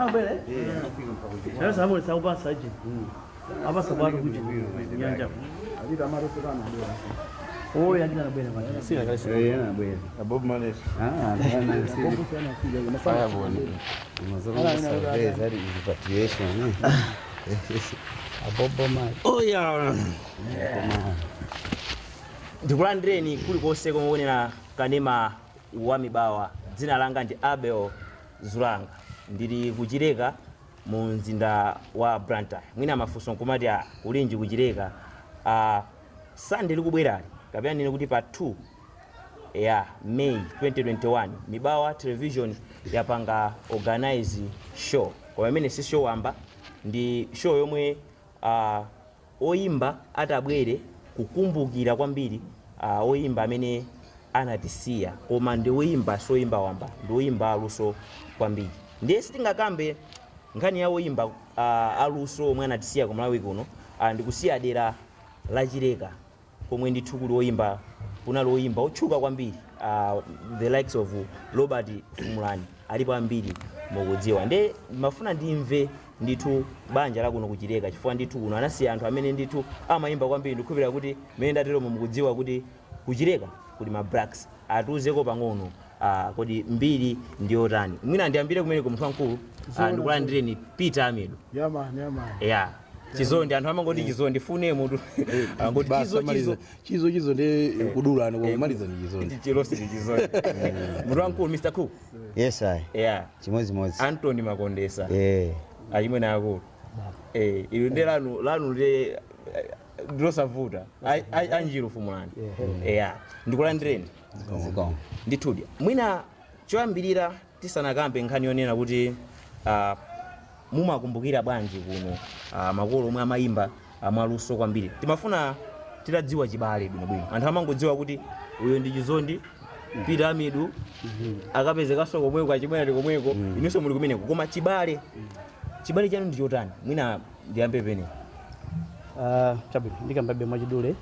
Sana bele. Sana sababu sauba saje. Aba sababu kuji. Yanja. Adi damaro sana ndio. Oh ya kina bele bana. Sina kalisi. Na bele. Bob Manes. Na sina. Bob sana sija. Unafanya bwana. Unazungumza very repatriation. Bob Manes. Oh ya. Ndikulandreni kuli kose komuonera kanema wa MiBAWA. Dzina langa ndi ABEL Zulanga. Ndili kuchileka mu mzinda wa Blantyre. Mwina mafunso nkumati ulinji kuchileka. Sunday likubwerali. Kapena nini kuti pa 2 ya May 2021 MiBAWA television yapanga organize show. Kwa mene si show wamba ndi show yomwe oyimba atabwere kukumbukira kwambiri oyimba amene anatisiya koma ndi oyimba soyimba wamba ndi oyimba aluso kwambiri. Ndiye sitingakambe nkhani ya oyimba aluso omwe anatisiya kumalawi kuno ndikusiya dera la Chileka komwe ndithu kuli oyimba kunali oyimba otchuka kwambiri the likes of Robert Fumulani alipo ambiri mukudziwa. Nde mafuna ndimve ndithu banja la kuno kuchileka chifukwa ndithu kuno anasiya anthu amene ndithu amayimba kwambiri ndikupira kuti mene ndatero mukudziwa kuti kuchileka kuli ma blacks atuzeko pang'ono kodi mbiri ndiyotani. Mwina ndiyambire kumene ku munthu wankulu ndikulandireni Peter Amidu. Yama. Yeah. Chizondi anthu amangoti chizondi fune mutu ngoti chizo ndi kudula kumaliza ni chizondi. Chilosi ni chizondi. Munthu wankulu Mr. Cool. Yes I. Yeah. Chimodzimodzi. Antony Makondesa. Ayimwe na akulu. Ilo ndi lanu ndi drosavuta. Anjiru Fumulani. Yeah. Ndikulandireni. Ndithudi. Mwina choyambirira tisanakambe nkhani yonena kuti mumakumbukira bwanji kuno makolo omwe amayimba mwaluso kwambiri. Timafuna titadziwa chibale bwinobwino. Anthu amangodziwa kuti uyo ndi Chizondi Peter Amidu akapezekaso komweko achimwena komweko inunso muli kumeneko koma chibale chanu ndi chotani. Mwina ndiyambe pene. Chabwino ndikambabe mwachidule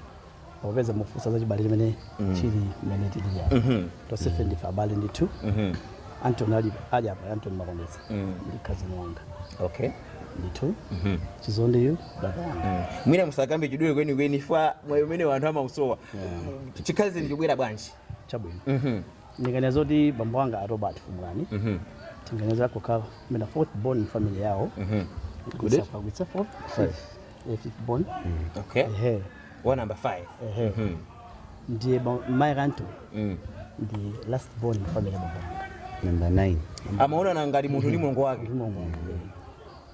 popeza mufusa za chibale chimene chili mmene tili ya. Tosefe ndifa abale ndithu. Antony ali apa Antony Makondesa. Ndi cousin wanga. Okay. Ndithu. Chizondi yu baba wanga. Mwina musakambe chidule kweni fa mwayo mene wanthu amausowa. Chikazi ndikubwera bwanji. Chabwino. Ndinganiza kuti bambo wanga Robert Fumulani. Tinganiza kukhala mena fourth born family yao. Good. Kwitsa fourth. Fifth born. Okay. One number 5. Ndiye Mike Antony. Ndi last born family baba wanga. Number 9. Amaona na ngati munthu ndi mulongo wake.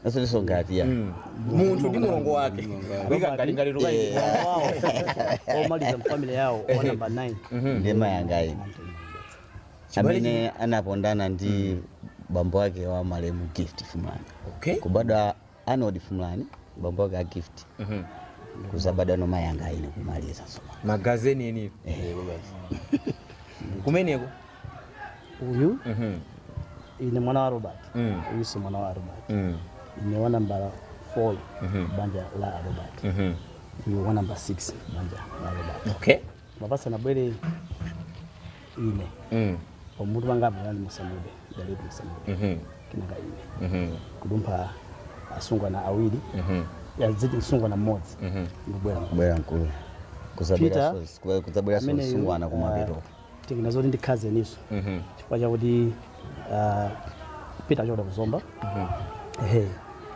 Naso liso ngati ya. Munthu ndi mulongo wake. Wika ngati tokai. Wow. Omaliza family yao number 9. Ndiye mayanga ine. Amene anapondana ndi bambo wake wa marehemu Gift Fumulani. Okay. Kubada Arnold Fumulani bambo wake a Gift. Kuzabada no mayanga ine kumaliza so. Magazeni eni. Kumeneko. Uyu ine mwana wa Robert. Uyu si mwana wa Robert. Ine wa number 4 banja la Robert. Uyu wa number 6 banja la Robert. Okay. Mabasa na bwere ine. Omuntu bangapo yani musamude. Dalili musamude. Kinanga ine. Kudumpa asungwa na awili. Ya zidi asungwa na mmoja. Bwera nkulu. Kuzabira so sungwa na kumapero. Tinginazoti ndi cousin iso. Chifukwa chakuti Peter achoda kuzomba.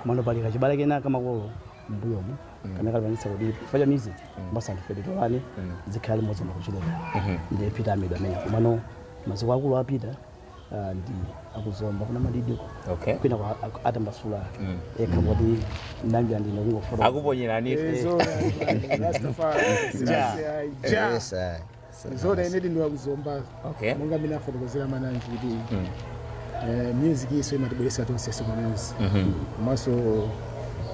Kumando pali kachibale kena kama kolo mbuyomu. Kameka kanisa kuti faja music basa ndifedetolani zikhali mozo makuchileka. Ndiye Peter Amidu amenya. Kumano maziko akulu a Peter ndi akuzomba kuna madidi. Okay. Kwina atambasula ekabodi nambya ndi nokungo foto. Akuponyera nife. Yes I. Zona inedi ndo akuzomba. Okay. Munga mina fotokozera mananji kuti music iso imatibweresa tonse music. Maso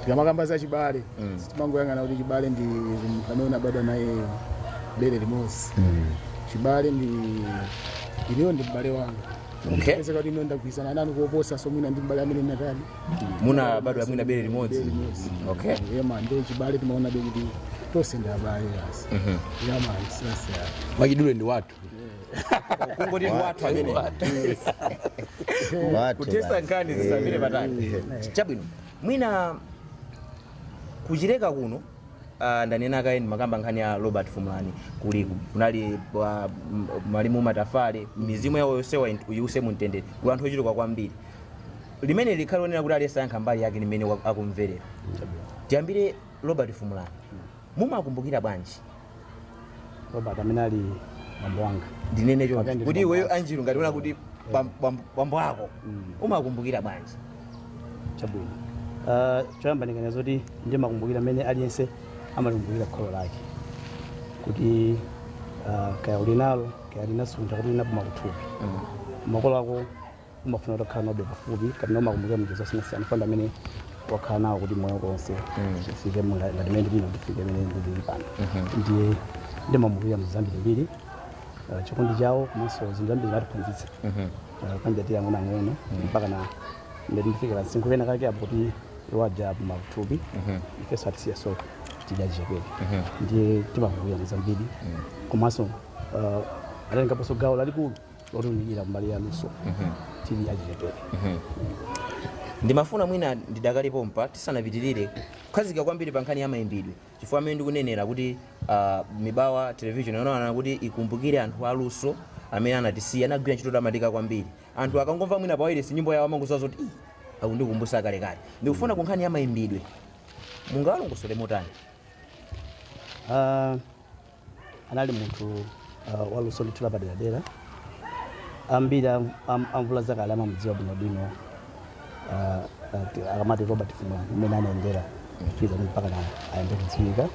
tikamagamba za chibale timangoyangana kuti chibale ndi kanona bado naye bere limosi. Chibale ndi iliyo ndi mbale wanga. Okay. Pesa kuti ino ndagwisana nanu kuoposa so mwina ndi mbale amene natali. Muna bado amwina bere limodzi. Okay. Yema ndi chibale timaona kuti tonse ndi abale yasi. Yama sasa. Mwachidule ndi watu. kungoti watu amene kutesa nkani zisambire patali chabwino mwina kuchileka kuno ndanena kaeni makamba nkhani ya Robert Fumulani kunali malimu matafale mizimu yawo yosewa uyuse mumtendere kuli anthu ochuluka kwambiri limene likhale onena kuti aliyesayankha mbali yake limene akumverera tiyambire Robert Fumulani mumakumbukira bwanji Robert amene ali bambo wanga ndinene choncho kuti iweyo Anjiru ngati una kuti bambo ako umakumbukira bwanji chabwino choyamba ndinganena zoti ndimakumbukira amene aliyense amakumbukira kholo lake kuti kaya uli nalo kaya linasunja kuti linapuma kuthupi makolo ako umafuna kuti akhala nabe pafupi kapena umakumbukira mjezo sinasiyana fanda amene wakhala nawo kuti moyo konse tifike ngati mene ndilino tifike mene ndili pano ndiye ndimakumbukira mzambiri chikondi chawo komanso zinthu zambiri zatiphunzitsa kanjatira ng'ono mpaka na ndifikira sinkhu kena kake apo kuti waja mafupi ifeso atisiya soko tijaji kweli ndiye timakumbukira zambiri komanso alengaponso gawo lalikulu lotumikira mbali ya luso tijaji kweli ndimafuna mwina ndidakalipo mpa tisanapitirire kukhazika kwambiri pa nkhani ya mayimbidwe chifukwa amene ndikunenera kuti MiBAWA television anaona kuti ikumbukire anthu aluso amene anatisiya anagwira ntchito tamatika kwambiri anthu akangomva mwina pawayilesi nyimbo yawo amangozaza kuti akundikumbusa kalekale ndikufuna ku nkhani ya mayimbidwe mungawalongosole motani anali munthu waluso litula paderadera ambiri amvula zakale amamudziwa bwinobwino akamati Robert Fumulani umene anaendera fiza mpaka na ayende kudziwika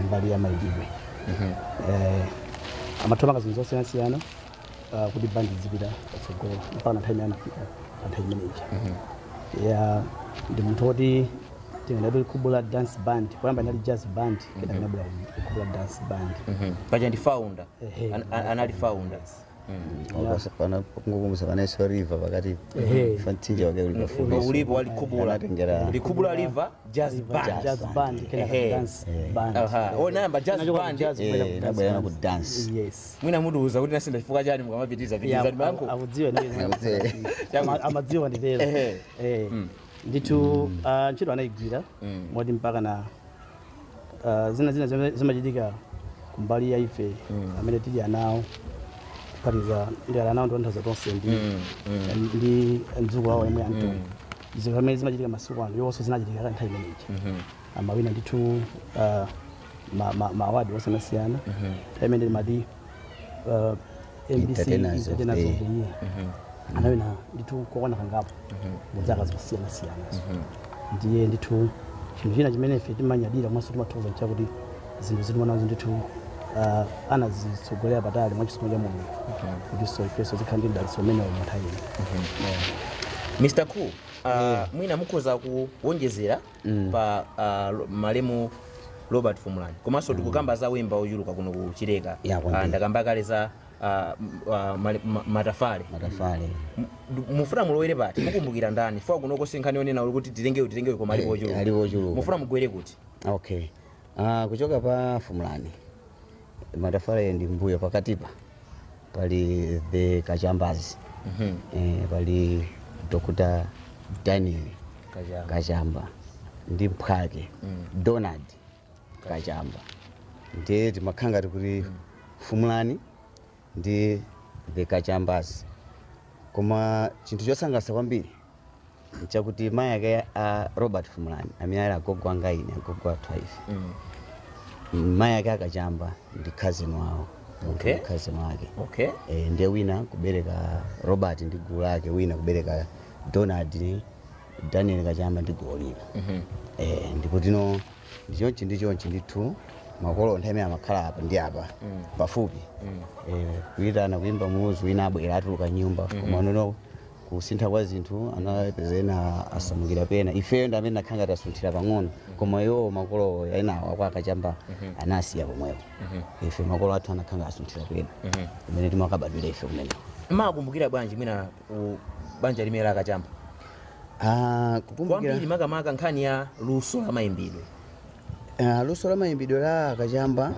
mbali ya mayimbidwe amathomanga zinthu zosiyanasiyana kuti bandi zipita patsogolo mpaka na nthawi anafika pa nthawi imeneyi ndi munthu woti tingadabwera kubula dance band poyamba inali jazz band kena inabwera kubula dance band paja ndi founder anali founder pana kungokumbusa panaiswa river pakati fantinja wake ulipo walikubula likubula river jazz band kena dance band namba jazz band nabwera ku dance mwina muduza kuti nasinda chifukwa chani mukamapitiza banko akudziwa amadziwa nditero nditu ntchito anayigwira moti mpaka na zina zimachitika kumbali ya ife amene tili anawo kupatiza ndi ali anawo ndionthaza tonse ndi mdzukulu wawo yemwe Antony zinthu amene zimachitika masiku ano yonso zinachitika ka nthawi imeneyi amawina ndithu maawadi osiyanasiyana nthawi imene timati MBC Entertainers of the Year anawina ndithu kokwana kangapo muzaka zosiyanasiyana ndiye ndithu chinthu china chimene ife timanyadira komanso timathokoza nchakuti zinthu zitimaonazo ndithu anazitsogolera patali mwa chisomo cha Mulungu kuti so ifeso zikhala ndi mdalitso umene wa nthawi Mr. Cool mwina mukhoza kuwonjezera pa malemu Robert Fumulani komanso tikukamba za wimba ochuluka kuno kuchileka ndakamba kale za matafale mufuna mulowere pati mukumbukira ndani fwa kuno kosinkhani onena kuti titengere koma alipo ochuluka mufuna mugwere kuti okay kuchoka pa Fumulani matafale ndi mbuyo pakatipa pali the Kachambazi pali Dr. Daniel Kachamba ndi mphwake Donald Kachamba ndiye timakhanga kuti Fumulani ndi the Kachambazi koma chinthu chosangalatsa kwambiri nchakuti mayi ake a Robert Fumulani amene ali agogo anga ine agogo athu ife mayi ake akachamba ndi cousin wawo cousin wake ndiye wina kubereka Robert ndi gulu lake wina kubereka Donald Daniel Kachamba ndi gulu lina ndipo tino ndichonchi ndithu makolo nthawi amakhala apa ndi apa pafupi kuyitana kuyimba muzu wina abwera atuluka nyumba koma nono kusintha kwa zinthu anapezena asamukira pena ifeyo ndi amene nakhanga tasunthira pang'ono koma iwo makolo ainawo kwa Kachamba anasiya pomwepo ife makolo athu anakhanga asunthira pena kumene timakabadwira ife kumene makumbukira bwanji mwina banja limene la Kachamba kukumbukira kwambiri makamaka nkhani ya luso la mayimbidwe la Kachamba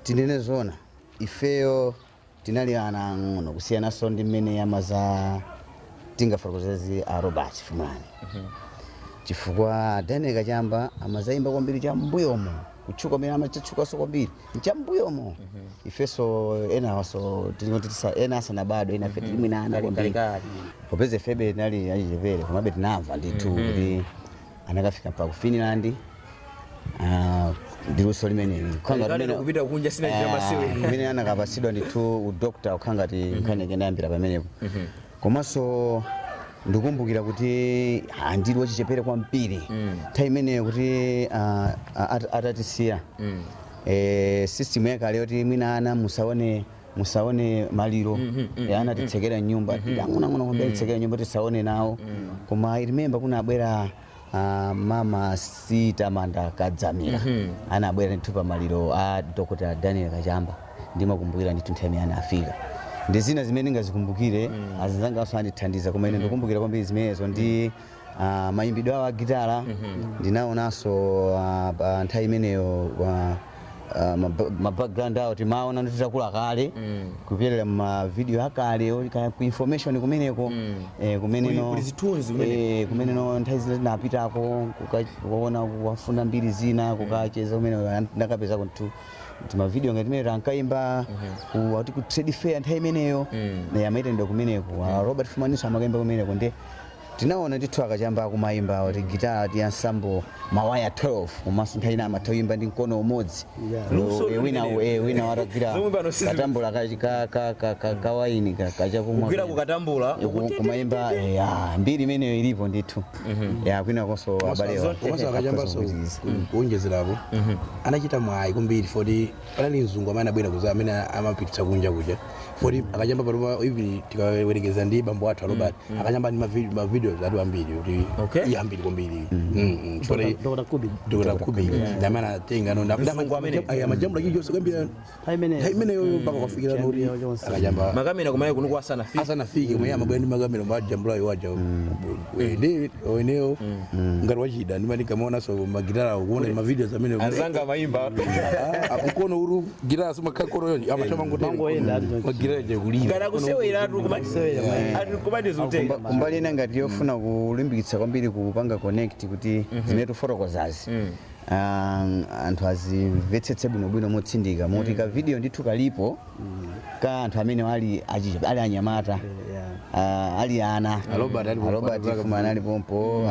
tinene zona ifeyo tinali ana ang'ono kusiyanaso ndi mmene amaza tingafotokozezi a Robert Fumani chifukwa Daniel Kachamba amazayimba kwambiri chambuyomo kuchuka mena amachachuka so kwambiri chambuyomo ifeso enaso tinotitisa ena asana bado ena feti mwina ana kwambiri popeze febe nali ajivele komabe tinamva ndithu kuti anakafika pa ku Finland ndiruso limene khanga kupita kunja sina chama siwe mene anakapasidwa ndithu udokta ukhangati nkhani kendayambira pamenepo komanso ndikumbukira kuti ndiri wachichepere kwambiri nthawi imeneyo kuti atatisiya system yakale yoti mwina ana musaone maliro anatitsekera nyumba ang'ono kwambiri tsekera nyumba tisaone nawo koma I remember kuna abwera mama Sita Manda Kadzamira anabwera ndithu pa maliro a Dr. Daniel Kachamba ndimakumbukira ndithu nthawi ana afika ndi zina zimene ngazikumbukire azizanga aso andithandiza koma ine ndikumbukira kwambiri zimenezo ndi mayimbidwe awo a gitara ndinaonanso nthawi imeneyo ma background awo timaona titakula kale kupyerera ma video akale ku information kumeneko kumeneno kumeneno nthawi zina tinapitako kukaona kuwafuna mbiri zina kukacheza kumeneko ndakapezako nthu ma video ngati mene ankayimba ku trade fair nthawi imeneyo amaitendwa kumeneko Robert Fumani amakayimba kumeneko ndi tinaona ndithu akachamba kumayimba kuti gitara ti ensemble mawaya 12 komanso nthawi ina amatawimba ndi mkono umodzi wina watagira katambula kawaini kachakumwa kumayimba mbiri imeneyo ilipo ndithu kwina konso abalewa komanso akachambaso kuonjezerapo anachita mwayi kumbiri foti panali mzungu amene abwera kuza amene amapititsa kunja kuja foti akachamba patopa ivi tikawerekeza ndi bambo athu Robert akachamba ndi mavideo zatu ambiri kuti yambiri kwambiri Dr. Kubi ndamana atenga no amajambo lakini jose kwambira haimeneyo mpaka kufikira nuri akajamba makamera kumaye kunuko asana fiki mwe amabwera ndi makamera majambo layo waja ndi eneo ngati wachida ndi manika mona so magitara kuona ma videos amene azanga maimba ukono uru gitara sima kakoro yo amachama ngotengo magitara je kulinga kana kusewera atu kumasewera atu kubadi zote kumbali ngati yofuna kulimbikitsa kwambiri kupanga connect kuti zinetu fotokozazi anthu azimvetsetse bwinobwino motsindika moti ka video ndithu kalipo ka anthu amene ali anyamata ali ana Robert Fumani alipompo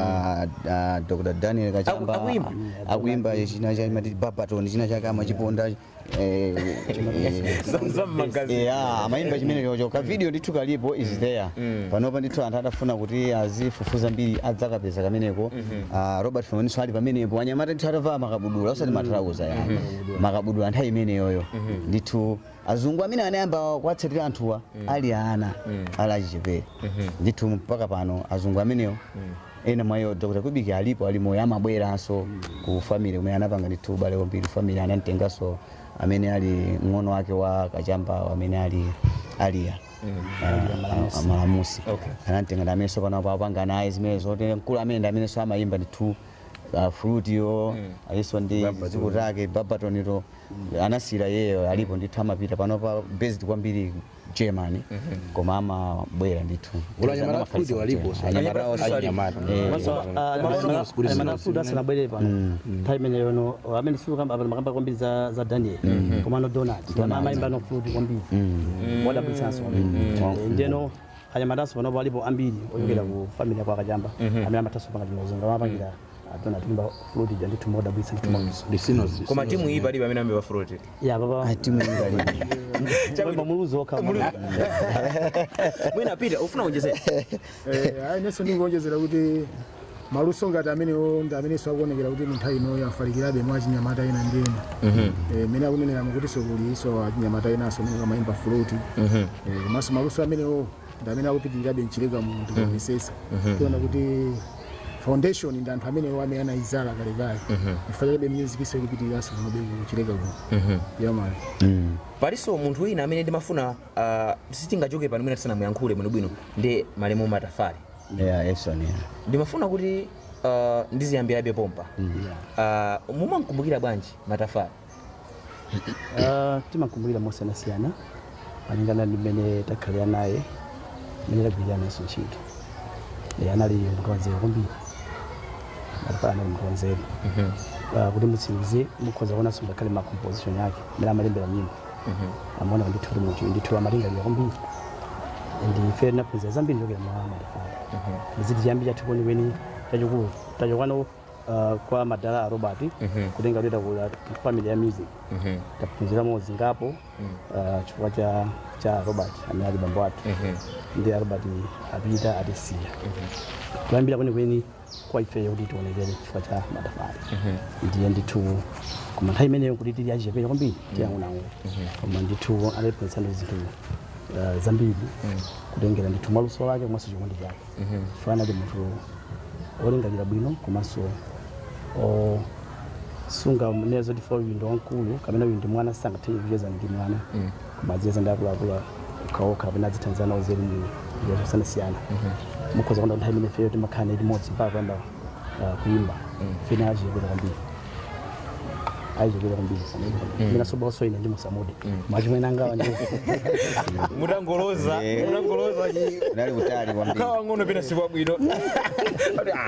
Dr. Daniel Kachamba akuimba china cha mati babaton china chake amachiponda amaimba chimene chocho ka video ndithu kalipo is there panopa ndithu anthu adafuna kuti azifufuza mbiri adzakapeza kameneko Robert Fumani ali pamenepo anyamata ndithu atava makabudula osati matrauza yani makabudula nthawi imeneyoyo ndithu azungu amene anayamba kuwatsatira anthuwa ali ana ali achichepere ndithu mpaka pano azungu ameneyo ena mwayo Dr. Kubiki alipo alimoyo amabweranso ku family kumene anapanga ndithu ubale kwambiri family anamtenganso amene ali ng'ono wake wa Kachamba amene ali Malamusi anamtenga amenenso pano apanga naye zimene zote mkulu amene amenenso amayimba ndithu fruit yo aliso ndi ziku zake babatonito anasira yeyo alipo ndithu amapita panopa based kwambiri Germany koma amabwera ndithu ulanyamara fruit walipo anyamara fruit asanabwere pano nthawi imeneyo no amene siku makamba kwambiri za Daniel koma no Donald amayimba no fruit kwambiri wadabwisanso ndeno anyamara pano walipo ambiri oyokera ku family kwa Kachamba amene amataso panga dinozonga mapangira atona timba fruit ndi tumoda bwisa ndisinos koma timu iyi pali pamene ambe fruit baba timu iyi chama muluzo kama mwina pita ufuna kuongezera neso ndingonjezera kuti maluso ngati amene sakuonekera kuti nthawi ino yafalikirabe mwa chinyamata ina ndena mene akunenera kuti sokuliso achinyamata inaso kamayimba fruit komanso maluso amenewo ndi amene akupitirirabe mchileka mu tikumisesa kuona kuti foundation ndi anthu amene amene anayizala kalekale ifanirabe music iso ikupitiriranso kunobe kuchileka kuno yamani paliso munthu wina amene ndimafuna sitingachoke pano mwina tisana muyankhule bwinobwino ndi Malemu Matafali ndimafuna kuti ndiziyambirabe pompa mumankumbukira bwanji Matafali timankumbukira mosiyanasiyana malingana ndi mmene takhalira naye mmene tagwirira nayenso ntchito anali munthu wanzeru kwambiri matafali anali munthu wanzeru kuti mutsirize mukhoza kuonanso ngakhale ma composition yake mmene amalembera nyimbo amaona ndithu kuti munthu ndithu amalingalira kwambiri and ife tinaphunzira zambiri kuchokera mwa matafali muziti chiyambi chathu kwenikweni chachikulu tachokano kwa madala a Robert kutenga kuleta ku family ya music taphunziramo zingapo chifukwa cha Robert amene ali bambo athu ndi Robert apita atisiya kuyambira kwenikweni kwa ifeyo kuti tionekere chifukwa cha matafali ndiye ndithu koma nthawi imeneyo kuti tili achipere kwambiri tiyang'onawo koma ndithu anaphunzitsana zinthu zambiri kutengera ndithu maluso lake komanso chikondi chake chifukwa anali munthu olingalira bwino komanso sunga nezo tifo windo wankulu kamene uyu ndi mwana sangathe kucheza ndi mwana koma aziyeza ndi akuluakulu okhaokha kapena azithandizana ozeri zosiyana mukhoza kuona nthawi imene feyo timakhala naye limodzi mpaka kuyamba kuyimba fena achiyepera kwambiri aichokera kwambiri mina soba oso ine ndi musamude mwachimwene angawa ndi mutangoloza nali utali kwambiri kawa ngono pena siku bwino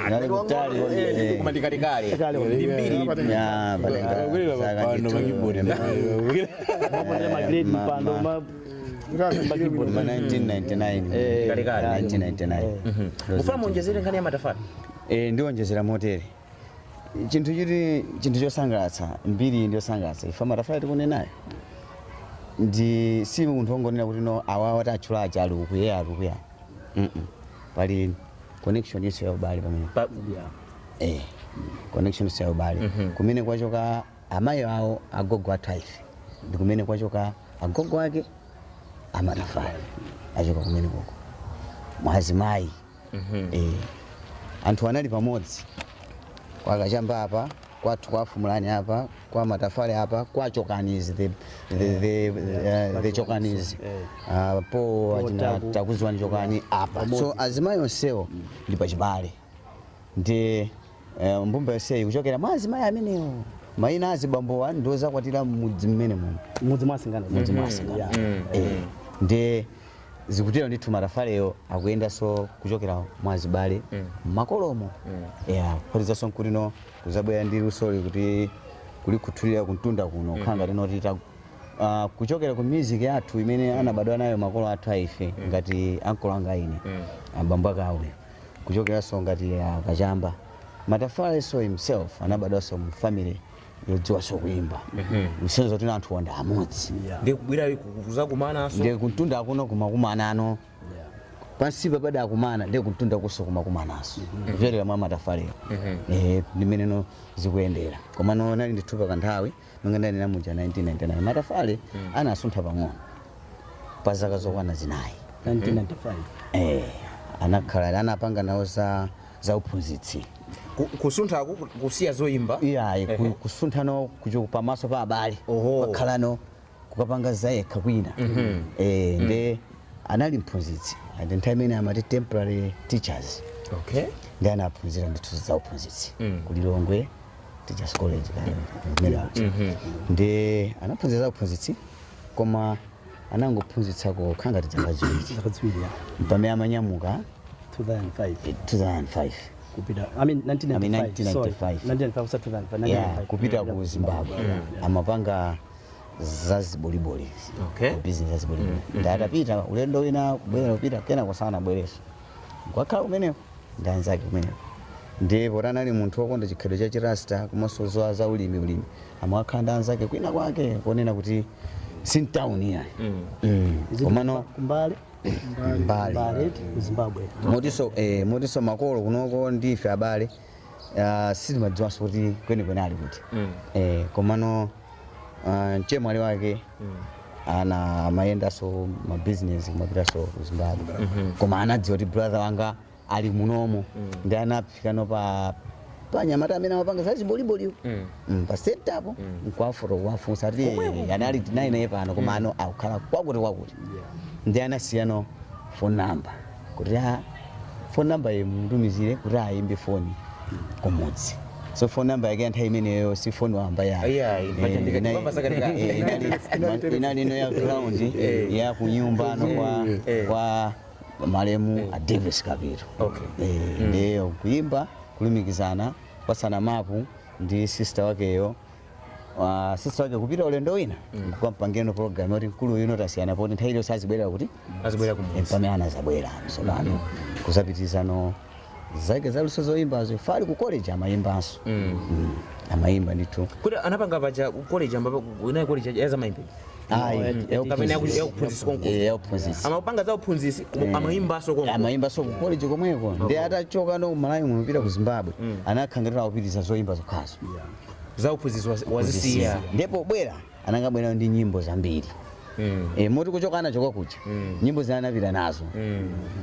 nali utali kwambiri koma ndikalikale ndi mbiri ya pano makibodi mapondera magrade mpando ma 1999 mufuna muonjezere nkhani ya matafali ndiwonjezera motere chinthu chosangalatsa mbiri ndiyosangalatsa ifa matafali tikunenayo ndi si munthu wongonena kuti no awawa tatchula aja ali ukuya pali connection yesu ya ubale pamene connection yesu ya ubale kumene kwachoka amayi awo agogo athu ife ndi kumene kwachoka agogo ake amatafali achoka kumene koko mwazimayi anthu anali pamodzi kwa kachamba apa kwathu kwa fumulani apa kwa matafali apa kwa chokanizi the chokanizi po achina takuzwani chokani apa so azimayi onsewo ndi pachibale ndi mbumba yonseyi kuchokera mwa azimayi amenewo mayina azibambowa ndoza kwatira mudzi mmene muno mudzi mwasingana ndi zikutero ndithu matafaleyo akuyenda so kuchokera mwazibale makolomo phatizaso nkulino kuzabwera ndi lusoli kuti kuli kuthulira kuntunda kuno khanga tinotita kuchokera ku music yathu imene anabadwa nayo makolo athu aife ngati ankolo anga ine abambo akawe kuchokera so ngati kachamba matafale so himself anabadwaso mu family yodziwa so kuimba msenzo kuti anthu wanda amodzi ndi kubwira kuzakumana so ndi kuntunda kuno kumakumana ano pansipa pada akumana ndi kuntunda kuso kumakumanaso kuchokera mwa matafaleyo ndimene no zikuyendera koma no nali ndithupa kanthawi nonga ndali namuja 1999 matafale anasuntha pang'ono pa zaka zokwana zinayi 1995 anakhala anapanga nawo za uphunzitsi kusuntha kusiya zoyimba kusuntha no pamaso pa abale pakhala no kukapanga zayekha kwina ndi anali mphunzitsi and nthawi imene amati temporary teachers ndi anaphunzira ndithu za uphunzitsi kulilongwe teachers college ndi anaphunzira za uphunzitsi koma anangophunzitsako khanga ziwiri pamene amanyamuka 2005 kupita 1995 kupita ku Zimbabwe amapanga za ziboliboli business za ziboliboli ndatapita ulendo wina kubwera kupita kena kusana bwereso kwakhala kumeneko ndanzake kumeneko ndipo tanali munthu wokonda chikhalidwe cha chirasta kumaso za ulimi amakhala ndanzake kwina kwake kuonena kuti sintown ya komano kumbale Zimbabwe motiso makolo kunoko ndife abale sitimadziwanso kuti kwenikweni ali kuti komano mchemwali wake amayendaso mabusiness kumapitaso ku Zimbabwe koma anadziwa kuti brother wanga ali munomo ndi anafikano pa nyamata amene amapanga za ziboliboliwo pa setapo nkwafoto wafunsa ati anali tinayi naye pano koma ano akukhala kwakuti ndi anasiyano phone number kuti phone number ye mtumizire kuti ayimbe phone kumudzi so phone number again time imeneyo si phone wamba ya inali no ya ground ya kunyumba no kwa maremu a Davis Kabiro. Ndio kuimba kulumikizana pasana mapu ndi sister wake yo sister wake kupita ulendo wina kwa mpangeno program oti nkulu yuno tasiyana poti nthailo sazibwera kuti azibwera kumudzi pamene zabwera so bano kuzapitizano zake zaluso zoimba zifali ku college amayimbanso amayimba ndithu kuti anapanga pacha ku college ambapo ina college ya zamayimba amapanga za uphunzisi amayimbaso konko amayimbaso ku college komweko ndi atachoka no Malawi munopita ku Zimbabwe anakhangira kupitisa zoimba zokhazo za uphunzisi wazisiya ndipo bwera anangabwera ndi nyimbo zambiri moti kuchoka anachoka kucha nyimbo zanapita nazo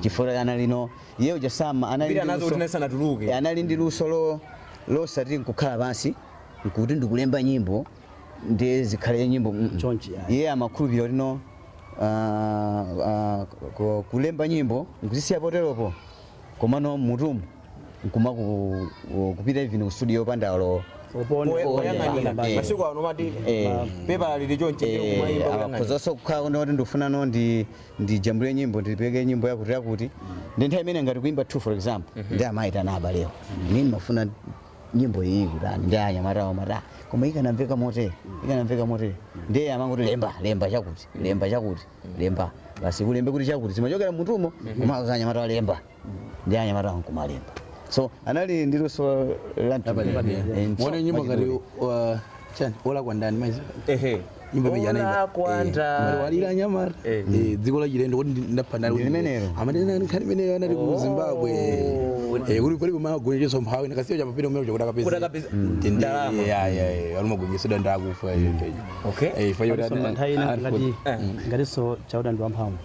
chifukwa analino yeye ujasama analindi nazo kuti nasana tuluke analindi luso losati nkukhala pansi nkuti ndikulemba nyimbo ndi zikhale nyimbo chonchi yeye amakhulupirira lino kulemba nyimbo nkuzisiya poteropo komano mutumu nkuma kupita even ku studio pandalo masiku ano mati pepa lili chonchi kumayimba kuzoso kukhala kuti ndifuna no ndijambule nyimbo ndipeke nyimbo yakuti ndi nthawi imene ngati kuimba 2 for example ndi amaitana abalewo mimi mafuna nyimbo iyi kutani ndi anyamatawo mata koma ikanamveka motere ndiye amangoti lemba basi kulembe kuti chakuti simachokera mutumo koma anyamatawo lemba ndi anyamatawo kumalemba so anali ndiluso mwone nyimbo ngati ola kwa ndani maize nyimbo mejana walira nyamara dziko la chilendo kuti ndapanda amanena nkhani imeneyo anali ku Zimbabwe uri kuli kumagonjeso mphawi nakasiyo chapapita umene kuda kapeza alumagonjeso danda akufa fayo ngati so chauda ndi wamphamvu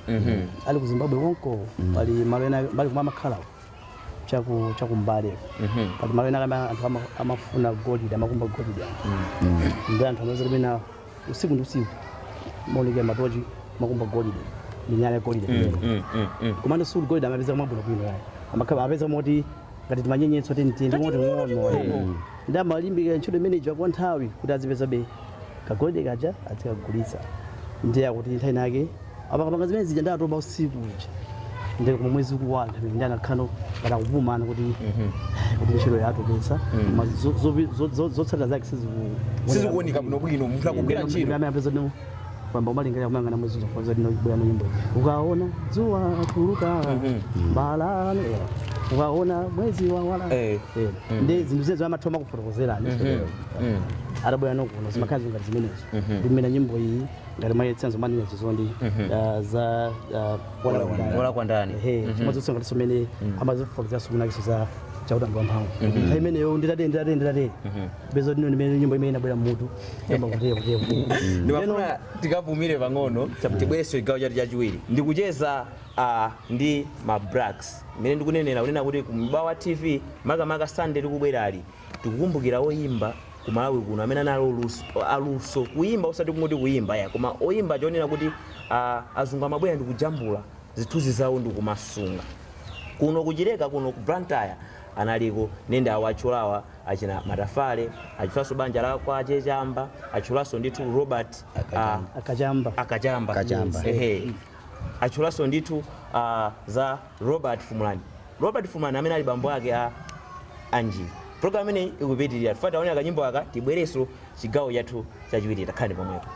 ali ku Zimbabwe konko pali malena bali kumama khala chakumbale pali malena kama anthu amafuna gold amakumba gold ndi anthu amazira bena usiku ndi usiku maoneka matochi makumba gold minyala gold komando sul gold amapeza mwabuno kwino yayi amakhala apeza moti ngati timanyenyetso ndi moti ngono nda malimbika ntchito manager kwa nthawi kuti azipeza be kagolide kaja azikagulitsa ndiye akuti nthawi nake apakapanga zimene zija ndatoba usiku ndi ku mwezi kuwala ndi anakhano para kupumana kuti ntchito yatobetsa zotsatira zake sizikuoneka bwino bwino munthu akugwira ntchito amapeza no kwamba umalingalira kumanga na mwezi zofanza dino kubwera nyimbo ukaona dzuwa tuluka balano ukaona mwezi wa wala ndi zinthu zeze amathoma kufotokozera arabwera nokuno zimakhazi ngati zimenezo ndimene nyimbo iyi ngati mayetsanzo manene Chizondi za wala kwa ndani chimodzi ngati somene amazifotokozera sukunakiso za chauda ndi wamphamvu imeneyo nditade bezo dino ndimene nyimbo imene inabwera mutu yamba kutero ndimafuna tikavumire pang'ono tibwereso igawo chati chachiwiri ndikucheza ndi mabrax imene ndikunenera kunena kuti ku MiBAWA TV makamaka Sunday likubwerali tikukumbukira oyimba ku Malawi kuno amene anali aluso kuimba usati kungoti kuimba koma oyimba chonena kuti azungu amabwera ndi kujambula zithunzi zawo ndi kumasunga kuno kuchileka kuno ku Blantyre analiko nende awachulawa achina Matafale achulanso banja la kwa Chechamba achulanso ndithu Robert akajamba achulanso ndithu za Robert Fumulani amene ali bambo ake Anjiru. Program imene ikupitirira tufata taonera kanyimbo aka tibwereso chigawo chathu chachiwiri takhani pomwepo.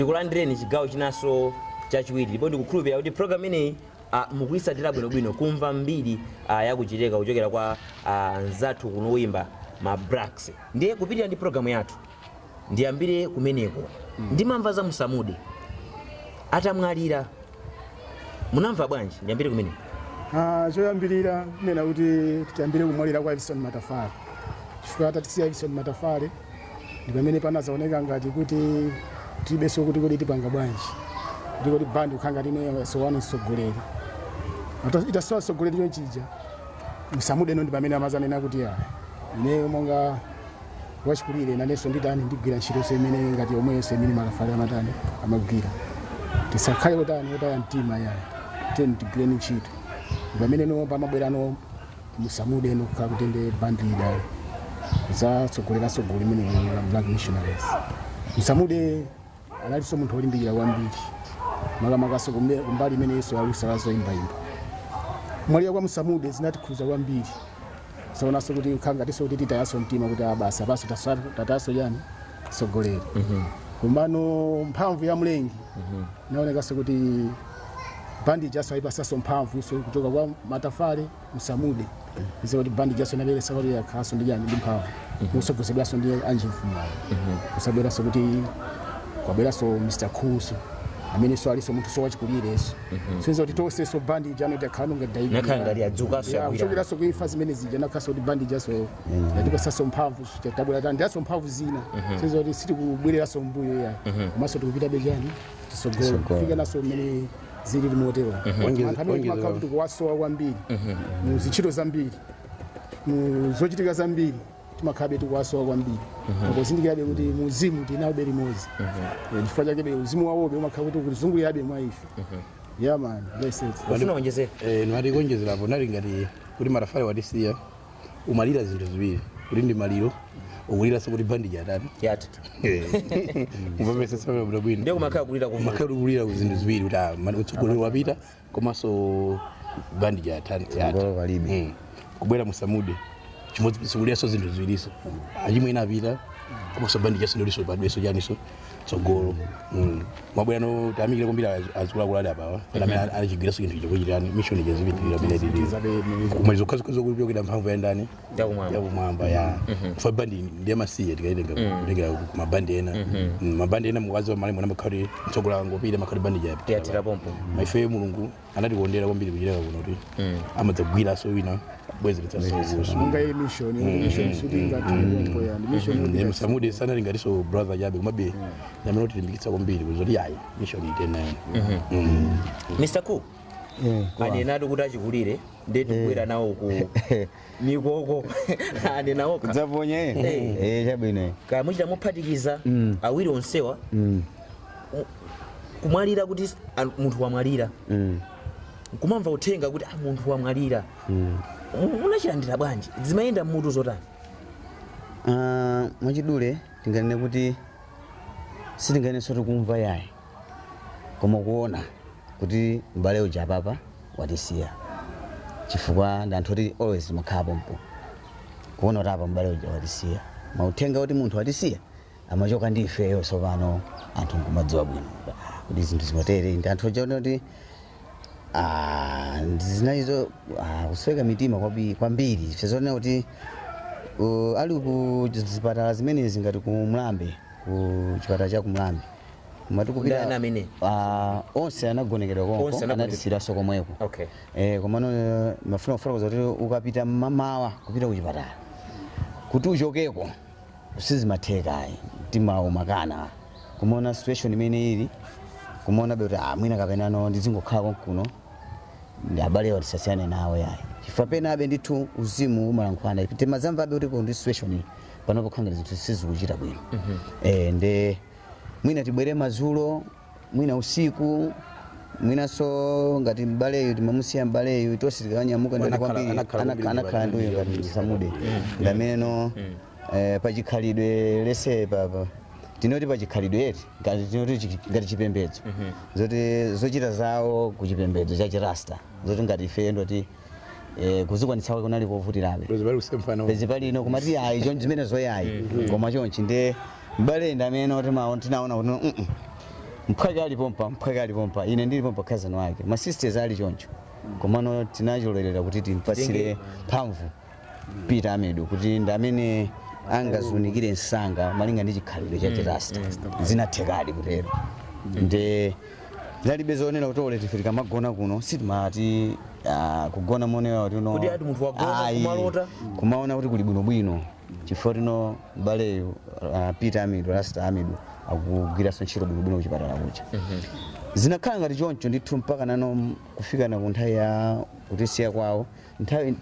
ndikulandireni chigawo chinanso chachiwiri ndipo ndikukhulupirira kuti program ineyi mukuyitsatira bwinobwino kumva mbiri yakuchitika kuchokera kwa nzathu kunoyimba ma Blacks. Ndiye kupitirira ndi program yathu ndiyambire kumeneko ndimamva za Musamude atamwalira munamva bwanji? Ndiyambire kumeneko. Choyambirira nena kuti tiyambire kumwalira kwa Edison Matafale chifukwa tatisiya Edison Matafale ndi pamene panazaoneka ngati kuti tibeso kuti kodi tipanga bwanji ndikuti bandi ukhanga tine sowano sogoleri itasowa sogoleri chonchija Musamude ndi pamene amazanena kuti ine monga wachikulire nanenso nditani ndigwira ntchito semene ngati omwe semene Matafale amatani amagwira tisakhale kutani otaya mtima teni tigwireni ntchito pamene no pamabwera no Musamude no kakutende bandi ida za tsogolera sogoli mene la Black Missionaries. Musamude analiso munthu olimbikira kwambiri makamakaso kumbali imene Yesu alusa lazoimba. Mwalira kwa Musamude zinatikhuza kwambiri saonaso kuti ukhanga tiso kuti titayaso mtima kuti abasa baso tataso yani sogolera kumano mphamvu ya mlengi naonekaso kuti bandi jaso ipasaso mphamvu so kutoka kwa Matafale Musamude izo kuti bandi jaso nabele sakoti yakhaso ndi yani mphamvu kusogozedwaso ndi Anjiru kusabweraso kuti kwabweraso Mr. Kuso amene so aliso munthu so wachikulireso senza kuti tonse so bandi jano takhala nga dai nakanga liyadzukaso kuchokeraso kuifa zimene zija nakhaso kuti bandi jaso yatipasaso mphamvu tabwera tani ndaso mphamvu zina senza kuti siti kubwereraso mbuyo ya komanso tikupita bejani tisogolo kufika naso mmene zili limotero anthu kuwasowa kwambiri muzintchito zambiri muzochitika zambiri timakhabe tikuwasowa kwambiri kuzindikirabe kuti muzimu tinabe limodzi chifukwa chakebe uzimu wawobe umakhala kuti ukuzungulirabe mwa ife man blessed unaonjezera nwati konjezerapo nali ngati kuti Matafale watisiya umalira zinthu ziwiri kuti ndi maliro ukulira so kuti bandi jatatu yati mupapesa sababu bwino ndio kumakhala kulira kuvuka makhala kulira kuzinthu ziwiri kuti utsogolero wapita komanso bandi jatatu walibe kubwera Musamude chimodzi sikulira so zinthu ziwiriso achimwe inapita komanso bandi jaso ndoliso padweso janiso tsogolo mabwera no tamikire kumbira azikulakulali apawa amene anachigwira so chinthu chokuchitani mission jezipitirira bileti kumalizo kazi kupyokera mphamvu ya ndani yakumwamba ya kufa bandi ndiye masiye tikaitenga kumabandi ena mabandi ena muwazi wa malimu namakhala mtsogola ngopita makhala bandi yatira pompo maife Mulungu anatikondera kwambiri kuchiteka kuno kuti amadzagwira so wina bwezi litsaso munga ile mission sutinga tempo ya mission Musamude sana lingaliso brother jabe kumabe namene tilimbikitsa kwambiri kuzoti yayi mission itena Mr. Ku anenado kuti achikulire ndeti kubwera nawo ku mikoko anenawo kudzaponye chabwino kaya muchita muphatikiza awiri onsewa kumwalira kuti munthu wamwalira kumamva uthenga kuti munthu wamwalira munachilandira bwanji zimayenda mmutu zotani? Mwachidule tinganene kuti sitinganenso tikumva yayi koma kuona kuti mbale uja papa watisiya chifukwa ndanthu kuti always makhala pompo kuona kuti apa mbale uja watisiya mauthenga kuti munthu watisiya amachoka ndi ifeyo sopano anthu nkumadziwa bwino kuti zinthu zimatere ndi anthu ochaona kuti zinaizo kusweka mitima kwambiri fezonena kuti ali ku zipatala zimenezi ngati ku Mlambe ku chipatala cha ku Mlambe matikupita onse anagonekedwa konko anatisiraso komweko komano mafuna kufuna kuti ukapita mamawa kupita ku chipatala kuti uchokeko sizimatheka mtima umakana kumona situation imene ili kumona beti mwina kapenano ndizingokhala konkuno ndi abale watisasiyane nawe yayi chifukwa pena abe ndithu uzimu umalankhwana ipite mazamva abe kuti ndi situation panopo khangala zinthu sizikuchita bwino nde mwina tibwere mazulo mwina usiku mwina so ngati mbaleyo timamusiya mbaleyo itosi tikanyamuka ndi kwambiri anakhala ndiyo ngati Musamude ngameno pachikhalidwe lese papa tinoti pachikhalidwe eti ngati chipembedzo zoti zochita zawo kuchipembedzo cha chirasta zoti ngati ife ndoti kuzikwanitsa kunali kovutirabe pezi palino kumati ayi chonchi zimene zoyayi koma chonchi nde mbale ndamene tinaona kuti mphwake ali pompa ine ndili pompa cousin wake ma sisters ali choncho komano tinachololerera kuti timpasire mphamvu Peter Amidu kuti ndamene angazunikire nsanga malinga ndi chikhalidwe cha chirasta zinathekadi kutero nde zalibe zonena kuti ole tifika magona kuno sitimati kugona monera kuti kuti ati munthu wagona kumalota kumaona kuti kuli bwino chifukwa tino bale Peter Amidu Rasta Amidu akugwiraso ntchito bwino kuchipatala kucha zinakhala ngati choncho ndithu mpaka nano kufika na kunthawi ya kutisiya kwawo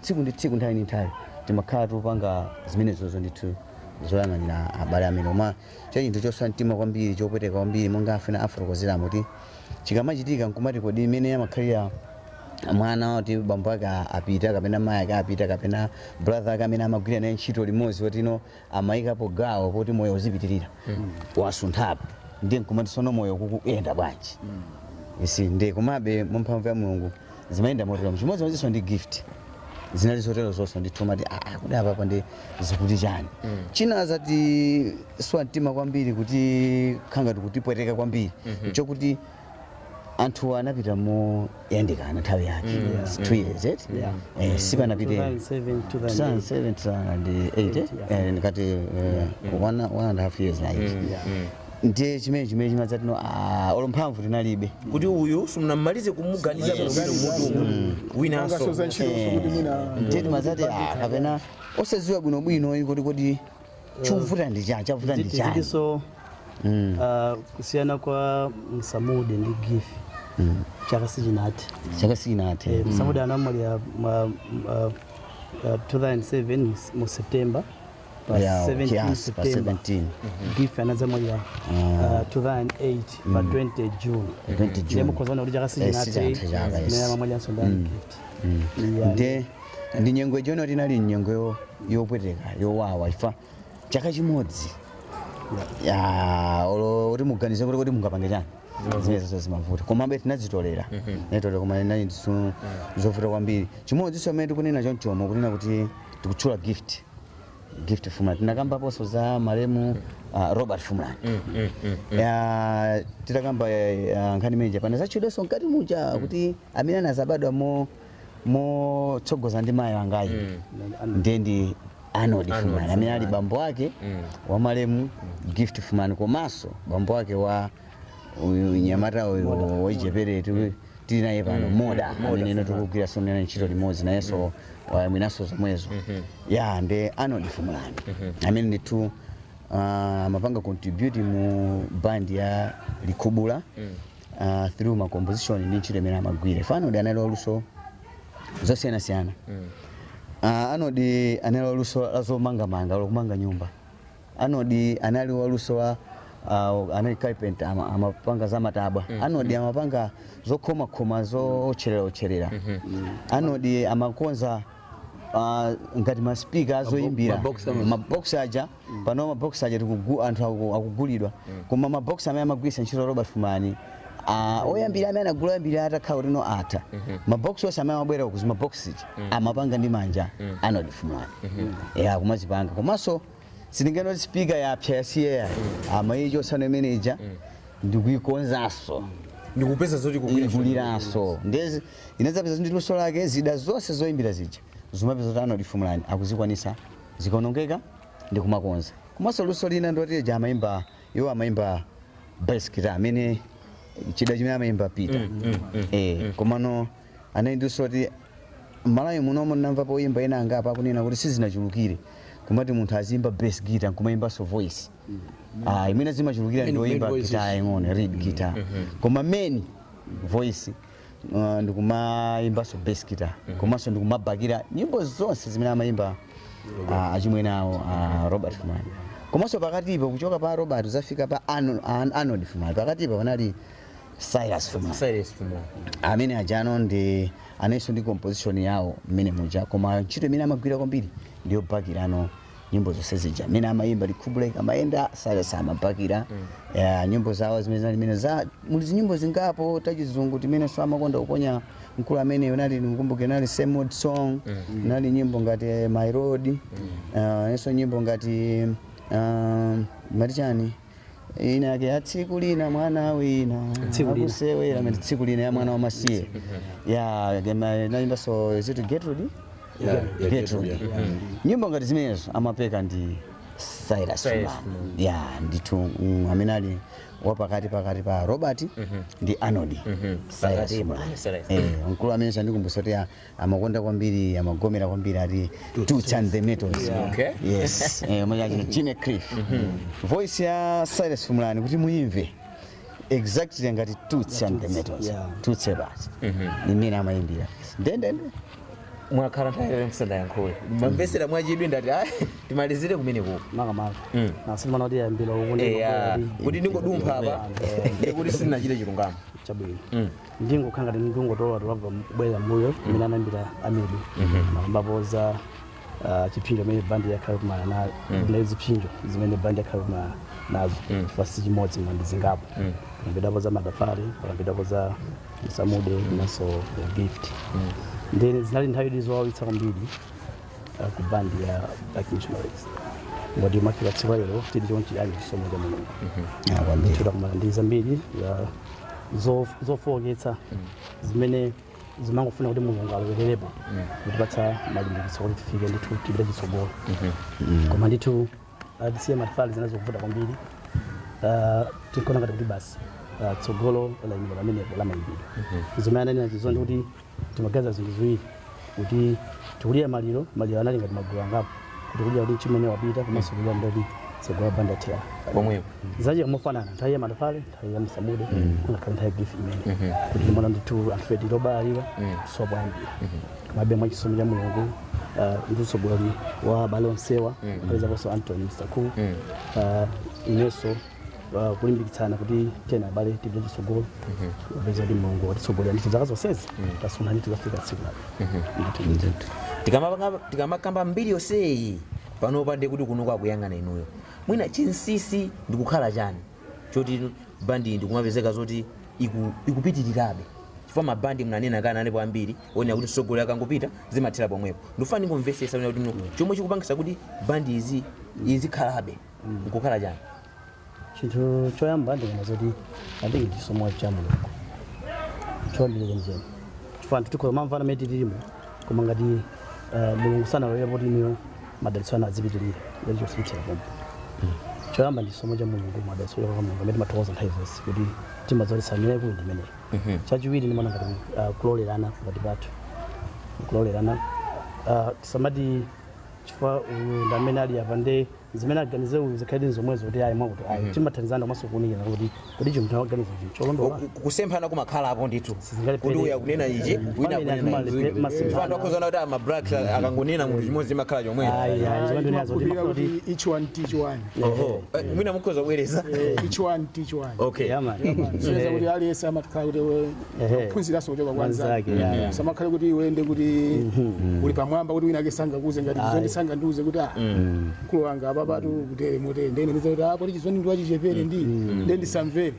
tsiku ndi tsiku nthawi ndi nthawi timakhala tupanga zimenezozo ndithu zoyang'anira abale amene koma chinthu choswa mtima kwambiri chopweteka kwambiri monga afuna afotokozeramo kuti chikamachitika nkumati kodi imene amakhalira mwana wati bambo ake apita kapena mayi ake apita kapena brother ake amene amagwira naye ntchito limodzi potino amayikapo gawo poti moyo uzipitirira wasunthapo ndiye nkumati sono moyo kukuyenda bwanji isi ndiye kumabe mwamphamvu ya Mulungu zimayenda motero chimodzi maziso ndi gift zinali zotero zonse ndithuma kuti kudi apa ndi zikuti chani china zati swa mtima kwambiri kuti khanga tikutipweteka kwambiri chokuti anthu anapita mo yandikana nthawi yake 2 years sipanapite 2007 ngati 1.5 years like ndiye chimene chimadzati no olo mphamvu tinalibe kuti uyu simunamalize kumuganiza bwino mutu winanso ndiye timadzati kapena osaziwa bwinobwino kuti chuvuta ndi chani chavuta ndi chani so kusiyana kwa Msamude ndi Gifi chaka sichinathe Msamude anamwalira 2007 mu September 17 Gifi anazamwalira 2008 pa 20 June ndemo kozana kuti chaka sichinathe mena mamwalira sondani Gift ndi nyengo ijono tinali nyengo yopweteka yowawa ifa chaka chimodzi oti muganize kuti mungapange chani zimenezo zimavuta komabe tinazitolera netolera koma nali ndisu zovuta kwambiri chimodzi somene tikunena chonchomo kunena kuti tikutchula gift Fumlani tinakambaponso za malemu Robert Fumlani titakamba nkhani meja pana zachidonso mkati muja kuti amene anazabadwa motsogoza ndi mayi wangayi ndendi Arnold Fumlani amene ali bambo wake wa malemu Gift Fumlani komanso bambo wake wa nyamata waichepere tili naye pano moda amene tikugwira sonena ntchito limodzi nayenso mwinaso zomwezo nde Arnold Fumlani amene ndithu amapanga contribute mu band ya Likubula through ma composition ndi ntchito imene amagwira Arnold anali waluso zosiyanasiyana Arnold anali waluso azomanga lokumanga nyumba Arnold anali waluso wa anali carpenter amapanga za matabwa Arnold amapanga zokhoma zocherera Arnold amakonza ngati ma speaker azoimbira mabox aja pano mabox aja anthu akugulidwa koma mabox amene amagwisa ntchito Robert Fumlani oyambira amene anagula yambira atakhala rino atha mabox onse amene amabwera kuzima box amapanga ndi manja Arnold Fumlani kumazipanga komanso silingano speaker yapsa yasiye amayicho sana manager ndikuikonzaso ndikupeza zoti kuguliranso ndezi inazapeza ndi luso lake zida zonse zoimbira zija zimapeza kuti Arnold Fumlani akuzikwanisa zikaonongeka ndikumakonza komanso luso lina ndoti amayimba bass guitar amene chida chimene amayimba Peter komano anaindiso kuti malayo munomo namva poyimba ena anga apa kunena kuti sizinachulukire kumati munthu azimba bass guitar nkumayimba so voice imene zimachulukira ndi oyimba guitar ing'ono lead guitar koma main voice ndikumayimba so bass guitar komanso ndikumabakira nyimbo zonse zimene amayimba achimwene awo Robert Fumlani komanso pakatipa kuchoka pa Robert zafika pa Arnold Fumlani pakatipa panali Silas Fumlani amene ajano ndi anenso ndi composition yawo mmene muja koma ntchito imene amagwira kwambiri ndiyo bakirano nyimbo zonse zija amene amayimba Likubula amayenda Silas amabakira nyimbo zawo zimene za muli nyimbo zingapo tachizungu timene so amakonda kuponya mkulu amene unali nikumbuke nali Same Old Song nali nyimbo ngati My Road nenso nyimbo ngati matichani ina yake tsiku lina mwana wina akusewera amene tsiku lina ya mwana wamasiye ya naimba so is it Gertrude nyimbo ngati zimenezo amapeka ndi Cyrus ya ndithu amene ali wapakati pa Robert ndi Arnold Cyrus mkulu amene chandikumbusa kuti amakonda kwambiri amagomera kwambiri ati Toots and the Metals yes mmoja Jimmy Cliff voice ya Cyrus Fulani kuti muimve exactly ngati Toots and the Metals Toots basi imene amaimbira ndende mwakhala nthawi msanda yankhule mamvesera mwachidwi ndati timalizire kumene kuko makamaka nasimana kuti yambira kuti ndingodumpha apa kuti sitinachite chilungamo chabwino ndingokhanga ndingotola tulabva kubwera mbuyo imene anambira Amidu makambapo za chipinjo imene bandi yakhalumana na zipinjo zimene bandi yakhalumana nazo chifasi chimodzi mandizingapo pakambidapo za madafari pakambidapo za Samude naso the gift then zinali nthawi ndizowawitsa kwambiri ku bandi ya missionaries ngoti mafika tsiku lero tili chonchi ali chisomo cha Mulungu tikukumana ndi zambiri zofowoketsa zimene zimangofuna kuti Mulungu alowererepo kutipatsa malimbikitso kuti tifike ndithu tipite chitsogolo koma ndithu tisiye matafali zinazovuta kwambiri tikona ngati kuti basi tsogolo la nyimbo lamenepo la mayimbidwe zimene ananena Chizondi kuti timagaza zinthu ziwiri kuti tikulira maliro anali ngati magulu angapo kuti kulira kuti chimene wapita komanso kulira ndoti tsogolo banda tera pomwepo zaje kumofanana nthawi ya madafale nthawi ya Samude ngakhala nthawi gift imene kuti timona ndithu anthu eti lobalira sobo ambira mabe mwa chisomo cha Mulungu ndi tsogoli wa balonsewa paliza koso Antony ineso kulimbikitsana kuti tena bale tipite chitsogolo beza ndi Mulungu watitsogolera ndithu zaka zonsezi tasuna ndithu zafika tsiku lake tikamakamba mbiri yonseyi panopa ndi kuti kuno kwakuyang'ana inuyo mwina chinsisi ndikukhala chani choti bandi ndikumapezeka zoti ikupitirirabe chifukwa mabandi mnanena kana anepo ambiri onera kuti tsogolo akangopita zimathera pomwepo ndifuna ndingomvesesa kuti chomwe chikupangisa kuti bandi izikhalabe nkukhala chani chinthu choyamba ndikana zoti andingi chisomo cha Mulungu chombire njeni chifukwa tikhoza mamvana meti tilimo koma ngati Mulungu sanalolera poti niyo madalitso anadzipitirira ndicho sikuthera pomwe choyamba ndi chisomo cha Mulungu madalitso ya Mulungu amene mathokoza nthawi zonse kuti timazolesanira kuti ndimeneyo chachiwiri ndimona ngati kulolerana pakati pathu kulolerana tisamati chifukwa ndi amene ali apa ndi zimene aganize zikhali zomwezo kuti ayi mwakuti ayi timathandizana komanso kuunikira kuti chinthu aganize cholondola kusemphana kumakhala apo ndithu kuti uya kunena ichi wina kunena akhozana kuti amabraks akangonena munthu chimodzi makhala chomwezo kuti each one teach one mwina mukhoza kubwereza each one teach one okay seza kuti aliyesa amakhala kuti phunziraso kuchoka kwanza samakhale kuti uende kuti uli pamwamba kuti wina akesanga kuze ngati Chizondi sanga ndiuze kuti mkulu wanga apapatu kutere motere ndene ndizoti apo Chizondi ndiwachichepere ndi ndisamvere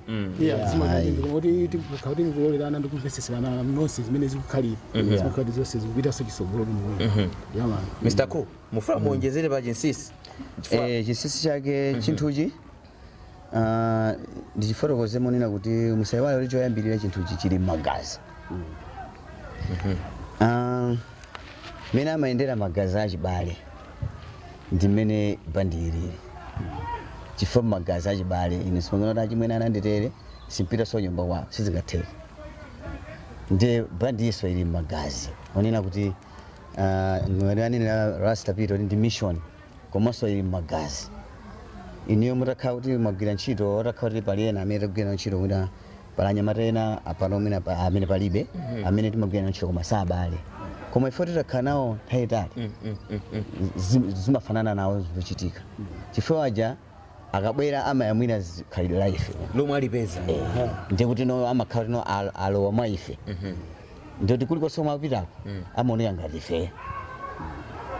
kuti tikauti kulolerana ndikumveseserana nonse zimene zikukhalira zimakhati zonse zikupitaso chitsogolo kumwe Mr. Ko mufuna muonjezere pa chinsisi chinsisi chake chinthuchi ndichifotokoze monena kuti musayiwale kuti choyambirira chinthuchi chili m'magazi mene amayendera magazi achibale ndi mmene bandi ilili chifukwa magazi achibale ine sipangana kuti achimwene ananditere simpita so nyumba kwawo sizingatheka ndi bandi iso ili magazi onena kuti anena rasta pito ndi mission komanso ili magazi iniyo mutakhala kuti mwagwira ntchito otakhala kuti pali ena amene tagwira ntchito kuti palanyamata ena apano amene palibe amene timagwira ntchito koma sabale koma ifo titakhala nawo nthawi itali zimafanana nawo zochitika chifukwa aja akabwera amayamwira khalidwe la ife lomwe alipeza ndiye kuti no amakhala no alowa mwa ife ndiye kuti kulikonse omwe akupitako amaoneka ngati ife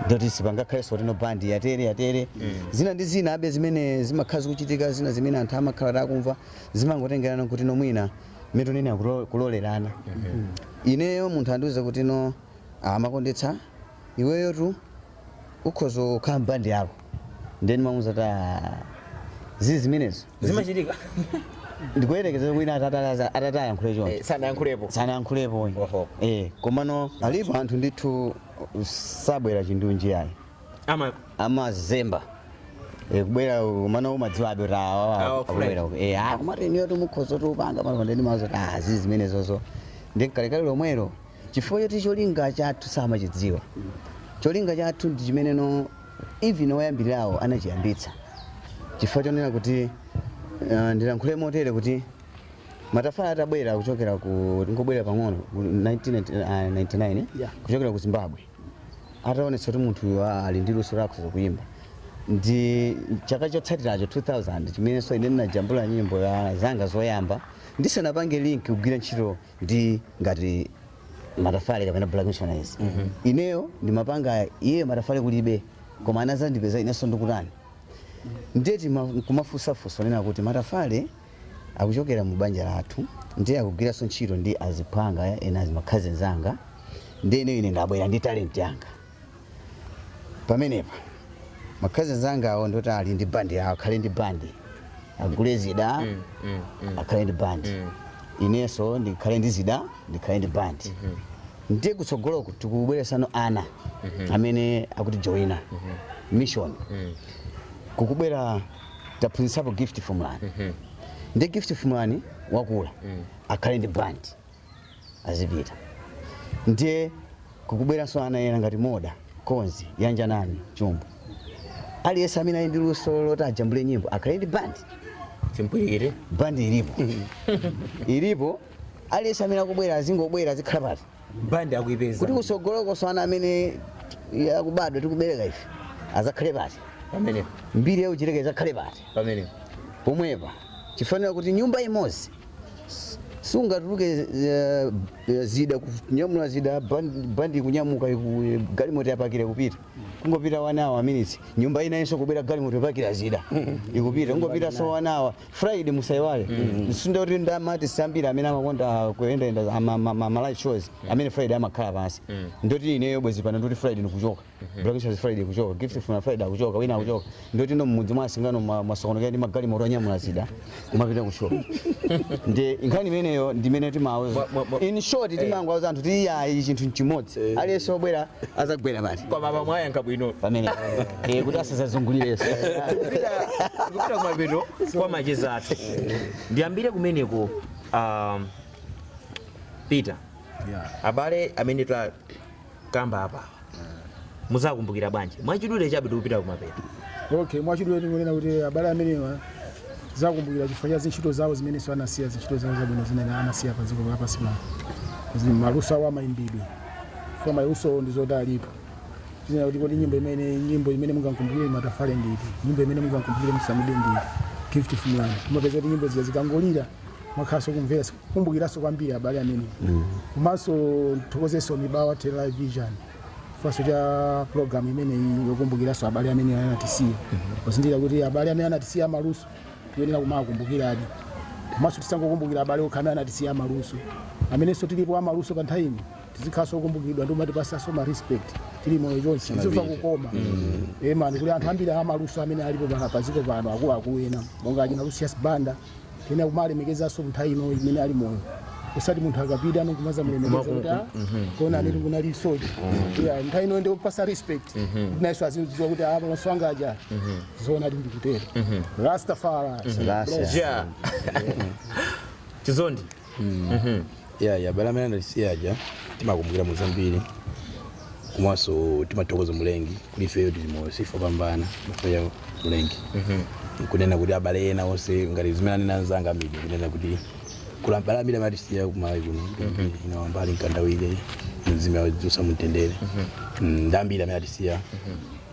ndiye kuti sipangakhale soti no bandi yatere zina ndi zina abe zimene zimakhala zikuchitika zina zimene anthu amakhala akumva zimangotengerana kuti no mwina metonena kulolerana ineyo munthu andiuze kuti no amakondetsa iweyo tu ukhozo kukhala mbandi yako ndeni mamuza ta zimenezo zimachitika ndikuyerekeza wina atatayankhule choncho sanayankhulepo oho komano alipo anthu ndithu sabwera chindunji yayi amazemba kubwera komano umadziwabe kuti awabwera komati niyo timukhoza tiupanga panopandeni mazo zizi zimenezozo ndi kalekale lomwero chifukwa choti cholinga chathu samachidziwa cholinga chathu ndi chimeneno even oyambirirawo anachiyambitsa chifukwa chonena kuti ndilankhule motere kuti matafala atabwera kuchokera ngobwera pang'ono 1999 kuchokera ku Zimbabwe ataonetsa kuti munthu ali ndi luso lakhoza kuyimba ndi chaka chotsatiracho 2000 chimenenso ine ndinajambula nyimbo zanga zoyamba ndisanapange link kugwira ntchito ndi ngati matafale kapena black missionaries ineyo ndimapanga iye matafale kulibe koma anazandipeza inenso ndikutani ndeti kumafusafusa nena kuti matafale akuchokera mu banja lathu ndiye akugwiranso ntchito ndi azipanga ena azimakhazi enzanga ndi ine ndabwera ndi talent yanga pamenepa makhazi enzanga awo ndoti ali ndi bandi yawo akhale ndi bandi agule zida akhale ndi bandi inenso ndikhale ndi zida ndikhale ndi bandi ndiye kutsogoloko tikubweresano ana amene akuti joina mission kukubwera taphunzitsapo gift fumulani ndi gift fumulani wakula akhale ndi bandi azipita ndiye kukubweranso ana ena ngati moda konzi yanjanani chumbo aliyense amene ali ndi luso loti ajambule nyimbo akhale ndi bandi simpwirikire bandi ilipo aliyense amene akubwera azingobwera azikhala pati bandi akuipeza kuti kusogoloko ana amene akubadwa tikubereka ife azakhale pati pamene mbiri yauchileka izakhale pati pamene pomwepa chifanira kuti nyumba imodzi sungatuluke zida kunyamula zida bandi kunyamuka galimoto yapakira kupita kungopita 1 hour minutes nyumba ina inso kubera galimoto yapakira zida ikupita kungopita so 1 hour Friday musaiwale sunda kuti ndamati sambira amene amakonda kuenda ma live shows amene Friday amakhala pansi ndoti ineyo bwezi pana ndoti Friday ndikuchoka Black Shows Friday kuchoka gift from Friday kuchoka wina kuchoka ndoti no mudzi mwasingano masokonekera ndi magalimoto anyamula zida kumapita kuchoka ndi inkhani imeneyo ndimene timawe in short timango anthu tiyayi chinthu chimodzi aliyense obwera azagwera pati koma pamwaya nkabwino pamene kuti asazazungulireso kupita kumapeto kwa macheza athu ndiyambire kumeneko Peter abale amene takamba apa muzakumbukira bwanji mwachidule chabe tikupita kumapeto okay mwachidule tingonena kuti abale amenewa zakumbukira chifukwa cha zintchito zawo zimene anasiya zintchito zawo zabwino zimene anasiya pa dziko lapansi pano maluso awo amayimbidwe kwa maluso ndizoti alipo zina kuti nyimbo imene mungakumbukire matafale nditi nyimbo imene mungakumbukire musamide nditi gift fulani kumapeza kuti nyimbo zikangolira mwakhaso kumvera kumbukiranso kwambiri abale amene komanso thokozeso MiBAWA television faso cha program imene yokumbukiranso abale amene anatisiya kuzindira kuti abale amene anatisiya maluso tiyenera kumakumbukiradi komanso tisangokumbukira abale okhamira anatisiya maluso amenenso tilipo amaluso pa nthawi ino tizikhaso kumbukidwa ndi matipasaso ma respect tili moyo chonse izo zakukoma mani kuli anthu ambiri amaluso amene alipo pa dziko pano akuluakulu ena monga achina Lucius Banda tena kumalemekezaso nthawi ino imene ali moyo usati munthu akapita anokumaza mulemekeza kuti kona ali kunali soja nthawi ino ndio kupasa respect naso azinziwa kuti apa maswanga aja zona ali ndikutera Rastafari Chizondi abale amene anatisiyaja timakumbukira muzambiri komanso timatokoza mulengi kuli ifeyo tilimoyo sifa pambana mafaya mulengi kunena kuti abale ena onse ngati zimene ananzanga Amidu kunena kuti kulambala amene amatisiya kumayi kuno ino mbali nkandawire mzimu wajusa mutendere ndambiri amene atisiya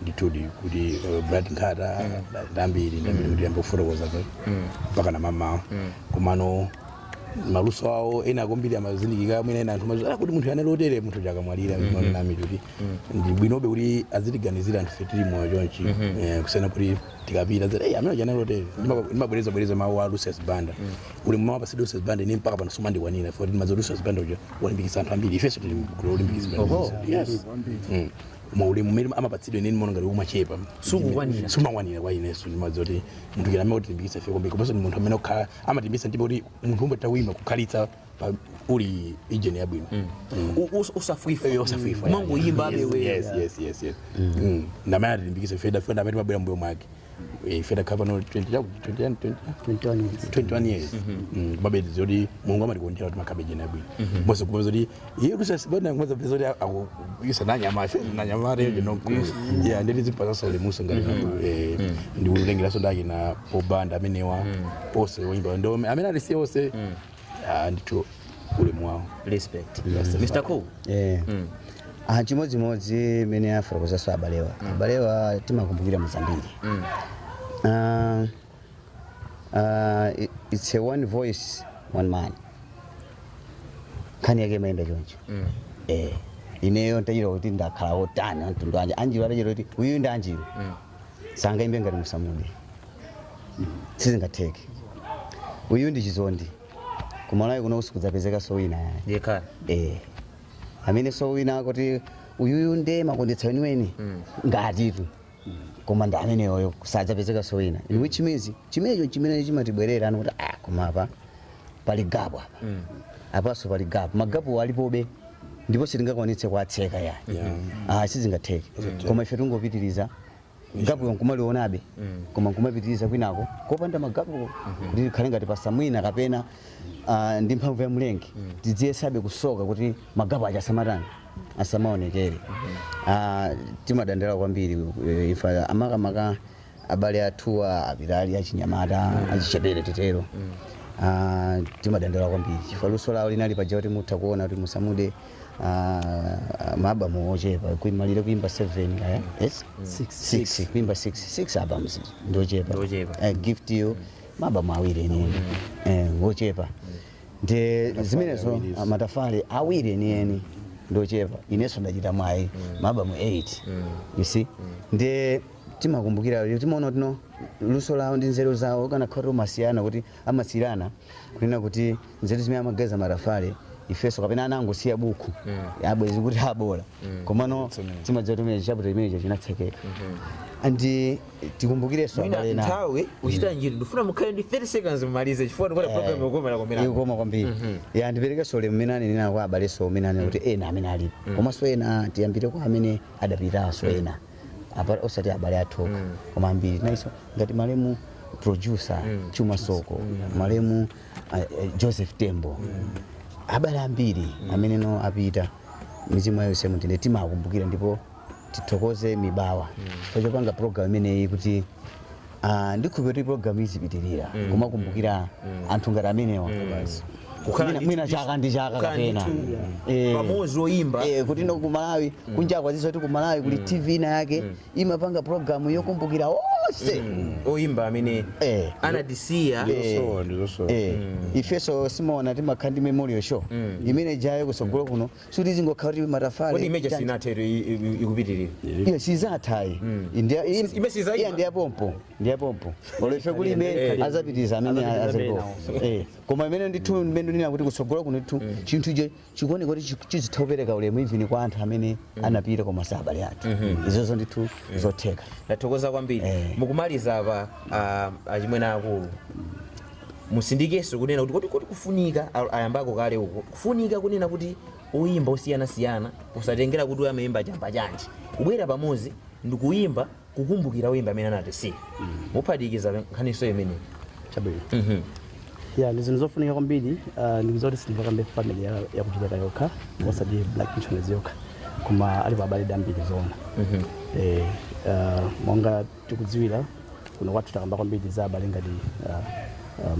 nditudi kuti Brad Nkata ndambiri kuti yambo kufotokoza mpaka na mama kumano maluso awo ena akombiri amazindikika mwina ena anthu mazo kuti munthu analotere munthu jakamwalira na Amidu kuti ndi bwinobe kuti azitiganizira anthu fetiri moyo chonchi kusena kuti tikapita zera amene janalotere ndimabwereza mawu a Lucius Banda uli mama pa Lucius Banda ni mpaka pano sumandi wanina for mazo Lucius Banda uja walimbikisa anthu ambiri ifeso tili kulimbikisa yes maulemu mmene amapatsidwa neni mono ngati umachepa sumangwanira kwa ineso ndimadzoti munthu kila amene kutilimbikitsa ife kwambiri komanso ndi munthu amene okhala amatimbikitsa ndipo kuti munthu umbata kuimba kukhalitsa uli ijeni yabwino usafuifa mangoyimba abewe ndamene atilimbikitsa ife dafuna amene mabwera mbuyo mwake ifeda kava no 21 years kumabe zodi Mungu amatikuonjera kuti makhabe jeni yabwino mose kumabe zodi iye kusasibona ngoza zodi akuyisa nanyama ife nanyama rejo nonku ya ndeti zipasa sole muso ngati ndi ulengera sondaki na obanda amenewa ose oyimba ndo amene alisi ose ndito ule mwawo respect Mr. Cool chimodzimodzi mene afura kuzaso abalewa timakumbukira muzambiri it's a one voice one man khani yake maenda choncho ineyo ntachita kuti ndakhala otani mtundu wanje Anjiru atachita kuti uyu ndi Anjiru sangaimbe ngati Musamude sizingatheke uyu ndi Chizondi kumalawi kuno usiku zapezeka sowina yekha amene sowina kuti uyuyu nde makondetsa weniweni ngatitu koma ndi ameneyo sadzapezeka sowina in which means chimenecho chimene chimatibwerera ano kuti koma apa pali gapu apaso pali gapu magapu alipobe ndipo sitingakwanitse kuatseka yani sizingatheke koma ife tungopitiriza gapu yankumalionabe koma nkumapitiriza kwinako kopanda magapu kuti khale ngati pasamwina kapena ndi mphamvu ya mlengi tidziyesabe kusoka kuti magapu achasamatani asamaonekere timadandala kwambiri ifa amakamaka abale athuwa apitali achinyamata achichepere tetero timadandala kwambiri chifukwa luso lawo linali paja kuti mutha kuona kuti Musamude maabamu ochepa kuimalire kuimba 7 kaya 6 kuimba 6 albums ndochepa gift you maabamu awiri eni ngochepa nde zimenezo matafali awiri eni ndochepa ineso ndachita mwayi maabamu 8 you see nde timakumbukira timaona tino luso lawo ndi nzeru zawo kana khatu masiyana kuti amasirana kunena kuti nzeru zimene amageza matafali ifeso kapena anangosiya buku yabwezi kuti abola komano timadza tumene chapter imenecho chinatsekeka andi tikumbukireso abale na nthawi uchita Anjiru ndifuna mukhale ndi 30 seconds mmalize chifukwa ndikuti program yokomera komera ikoma kwambiri ya ndipereke sole mmenani nina kwa abale so mmenani kuti ena amene alipo komanso ena tiyambire kwa amene adapitaso ena apa osati abale athoka koma ambiri naiso ngati malemu producer Chuma Soko malemu Joseph Tembo abale ambiri amene no apita mizimu yonse mutende timakumbukira ndipo tithokoze MiBAWA chifukwa chopanga program imeneyi kuti ndikhupira program izipitirira kumakumbukira anthu ngati amenewa mwina chaka ndi chaka kapena pamozi oyimba kuti no kumalawi kunja kwaziso kuti kumalawi kuli TV ina yake imapanga program yokumbukira onse oyimba amene anadisiya ifeso simaona timakhandi memorial show imene jayo kusogolo kuno suti zingokhala kuti matafali kodi image sinatero ikupitirira iyo sizathayi ndiyapompo olefe kuli imene azapitiriza amene azalipo koma imene ndithu mbendo nina kuti kusogolo kuno ndithu chinthu chikuoneka kuti chizithopereka ulemu even kwa anthu amene anapita koma sabale athu izozo ndithu zotheka ndathokoza kwambiri mukumaliza apa achimwena akulu musindikeso kunena kuti kodi kufunika ayambako kale uko kufunika kunena kuti uyimba usiyana usatengera kuti uyamemba chamba chanji kubwera pamozi ndikuimba kukumbukira uyimba amene anatisiya muphatikiza nkhaniso imene chabwino ya ndizo zofunika kwambiri ndizoti silva kambe family ya kuchiteka yokha osati black missionaries yokha koma alipo abale ambiri zona monga tikudziwira kuno kwathu takamba kwambiri za abale ngati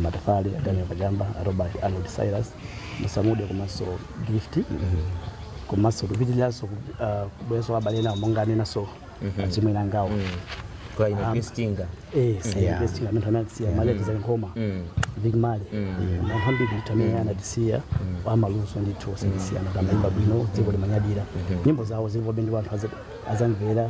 matafali Daniel Kajamba Robert Arnold Cyrus Musamude komanso gift komanso kupitiriranso kubwereso abale nawo monga anenaso achimwena ngawo kwa investinga investinga anthu anatisiya maleti za nkoma Big Mali anthu ambiri tamene anatisiya amaluso ndithu osiyana kamayimba bwino dziko limanyadira nyimbo zawo zilipobe ndi anthu azamvera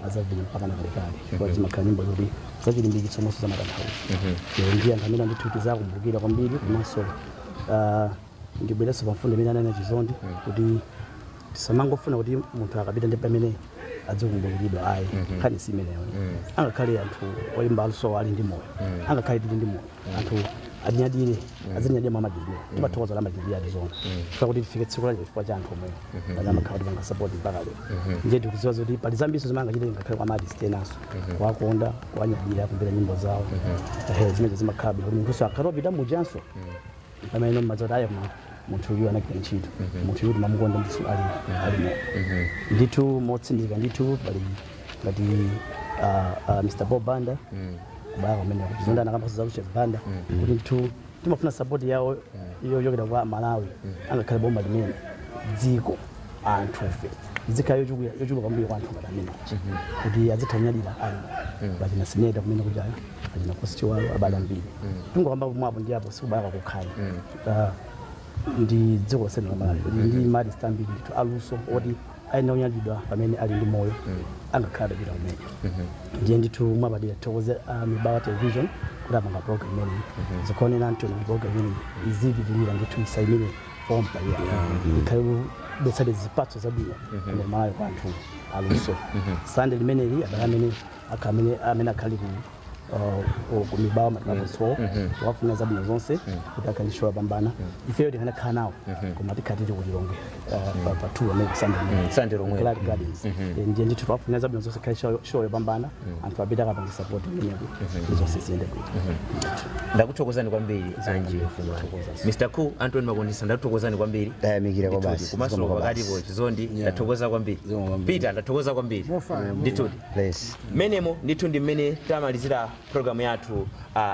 azavina mpaka na kalekale kwa zimakhala nyimbo zoti zachilimbikitso monso za matanthauzo ndiye anthu amene ndithu tizakumbukira kwambiri komanso ndibwereso pamfundo imene anena Chizondi kuti tisamangofuna kuti munthu akapita ndi pamene adzikumbukiridwa ayi nkhani simeneyo angakhale anthu oyimba aluso ali ndi moyo angakhale tili ndi moyo anthu adinyadire azinyadire mamadiliwo timathokoza la madiliwo alizona chifukwa kuti tifike tsiku lacho chifukwa cha anthu omwewo azamakhala kuti pangasapoti mpaka lero nje tikudziwa zoti pali zambinso zimangachitike ngakhale kwa maartist enanso kuwakonda kuwanyadira kumvera nyimbo zawo zimene zimakhala bwino kuti munthuso akatopita mujanso pamene mmadzoti ayo munthu uyu anagwira ntchito munthu uyu mamukonda ndisu ali moyo ndithu motsindika ndithu pali ngati Mr. Bob Banda kubaya kumene Chizondi anakamba za Kucheza banda kuti ndithu timafuna support yawo iyo yokera kwa Malawi angakhale bomba limene dziko anthu fe zikayo yochuluka kwambiri kwa anthu badamene kuti azithanyadira ali bachina sineda kumene kujayo achina constituency abali ambiri tungokamba mwapo ndi apo sikubaya kukhala ndi dziko losene la Malawi ndi mali stambili ndithu aluso oti aina unyadidwa pamene ali ndi moyo angakhala bila umene ndiye ndithu mwabadira thokoze MiBAWA television kuti apanga program imene zikhone na Antony program imene izivivilira ndithu isaimire pompa ikhale besade zipatso zabwino mu Malawi kwa anthu aluso Sunday limeneli adamene amene akhali ku MiBAWA matapaso wafuna zabwino zonse kuti akanishowa pambana ifeyo tikana nawo koma tikhatiti kulilongwe pa tour amene Sunday lomwe Clark Gardens ndiye ndithu twafuna zabwino zonse khali show yopambana anthu apita akapanga support imeneyo zonse ziyende bwino ndakuthokozani kwambiri Anjiru Mr. Cool Antony Makondisa ndakuthokozani kwambiri mikira kwa basi kumaso pakatipo Chizondi ndathokoza kwambiri Peter ndathokoza kwambiri ndithu menemo ndithu ndi mmene tamalizira programu yathu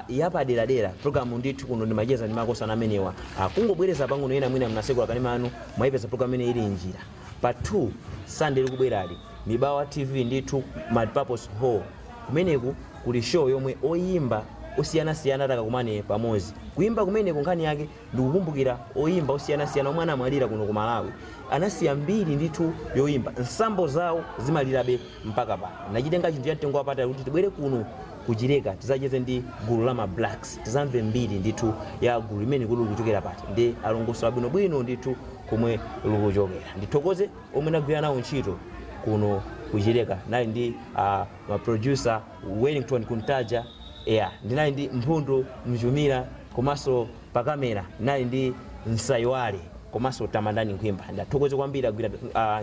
yapaderadera programu ndithu kuno ndi macheza ndi makosana amenewa kungobwereza pang'ono ena mwina mnasekula kanema anu mwayipeza programu imene ili njira pa 2 Sunday likubwerali MiBAWA TV ndithu multipurpose hall kumeneku kuli show yomwe oyimba osiyana-siyana takakumane pamodzi kuimba kumeneku nkhani yake ndikukumbukira oyimba osiyana-siyana omwe anamwalira kuno ku Malawi anasiya mbiri ndithu yoimba nsambo zawo zimalirabe mpaka pano nachitenga chinthu cha mtengo wapatali kuti tibwere kuno kuchileka tizacheze ndi gulu la mablacks tizamve mbiri ndithu ya gulu limene kuli kuchokera pati ndi alongosola bwinobwino ndithu komwe likuchokera ndithokoze omwe nagwira nawo ntchito kuno kuchileka nali ndi maproducer Wellington Kuntaja ndinali ndi Mphundu Mchumira komanso pa kamera nali ndi Nsaiwale komanso Tamandani Nkhwimba ndathokoze kwambiri agwira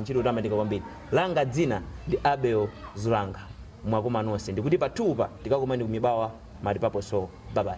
ntchito tamandika kwambiri langa dzina ndi ABEL Zulanga mwakoma nonse ndikuti pa 2 tikakumani ku MiBAWA multipurpose hall bye bye